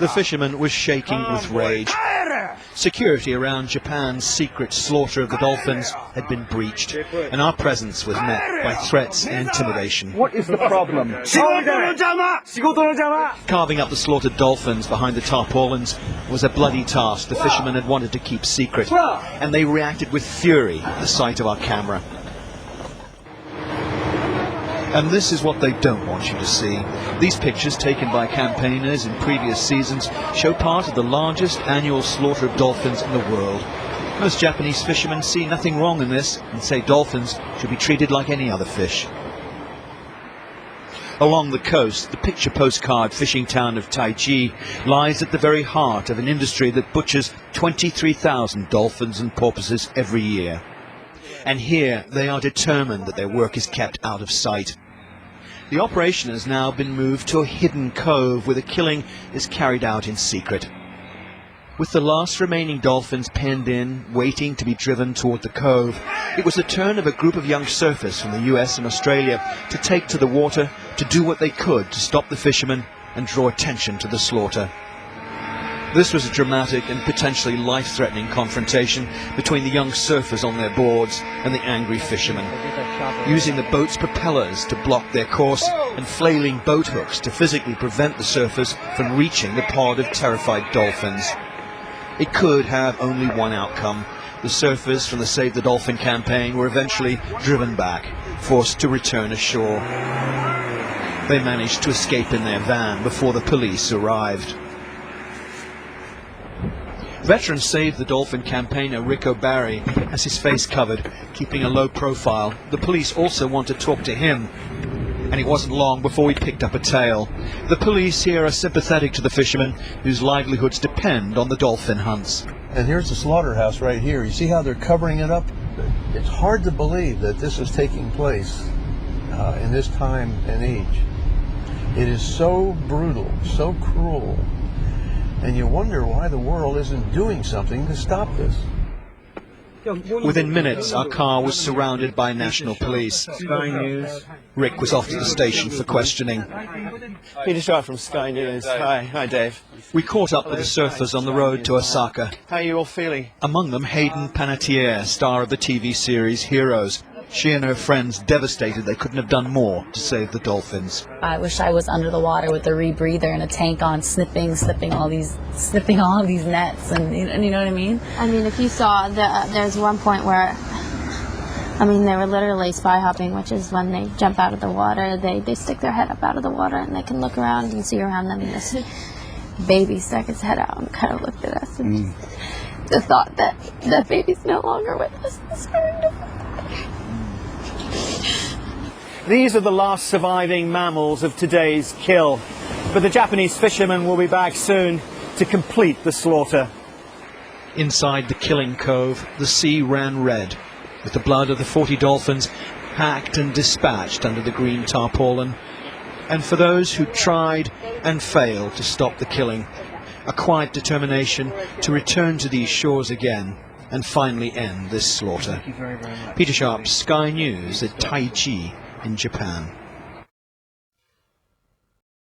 The fisherman was shaking with rage. Security around Japan's secret slaughter of the dolphins had been breached, and our presence was met by threats and intimidation. What is the problem? Carving up the slaughtered dolphins behind the tarpaulins was a bloody task the fishermen had wanted to keep secret, and they reacted with fury at the sight of our camera. And this is what they don't want you to see. These pictures, taken by campaigners in previous seasons, show part of the largest annual slaughter of dolphins in the world. Most Japanese fishermen see nothing wrong in this and say dolphins should be treated like any other fish. Along the coast, the picture postcard fishing town of Taichi lies at the very heart of an industry that butchers 23,000 dolphins and porpoises every year. And here they are determined that their work is kept out of sight. The operation has now been moved to a hidden cove where the killing is carried out in secret. With the last remaining dolphins penned in, waiting to be driven toward the cove, it was the turn of a group of young surfers from the US and Australia to take to the water to do what they could to stop the fishermen and draw attention to the slaughter. This was a dramatic and potentially life-threatening confrontation between the young surfers on their boards and the angry fishermen, using the boat's propellers to block their course and flailing boat hooks to physically prevent the surfers from reaching the pod of terrified dolphins. It could have only one outcome. The surfers from the Save the Dolphin campaign were eventually driven back, forced to return ashore. They managed to escape in their van before the police arrived. Veteran Save the Dolphin campaigner Rick O'Barry has his face covered, keeping a low profile. The police also want to talk to him, and it wasn't long before we picked up a tail. The police here are sympathetic to the fishermen whose livelihoods depend on the dolphin hunts. And here's the slaughterhouse right here. You see how they're covering it up? It's hard to believe that this is taking place in this time and age. It is so brutal, so cruel. And you wonder why the world isn't doing something to stop this. Within minutes, our car was surrounded by national police. Sky News. Rick was off to the station for questioning. Peter Shaw from Sky News. Hi, Dave. We caught up with the surfers on the road to Osaka. How are you all feeling? Among them, Hayden Panettiere, star of the TV series Heroes. She and her friends devastated they couldn't have done more to save the dolphins. I wish I was under the water with a rebreather and a tank on, snipping all these nets, and you know what I mean? I mean, if you saw, there's one point where, I mean, they were literally spy hopping, which is when they jump out of the water, they stick their head up out of the water and they can look around and see around them, and this baby stuck his head out and kind of looked at us. And the thought that that baby's no longer with us is horrendous. These are the last surviving mammals of today's kill, but the Japanese fishermen will be back soon to complete the slaughter. Inside the killing cove, the sea ran red, with the blood of the 40 dolphins hacked and dispatched under the green tarpaulin. And for those who tried and failed to stop the killing, a quiet determination to return to these shores again and finally end this slaughter. Thank you very, very much. Peter Sharp, Sky News at Taichi in Japan.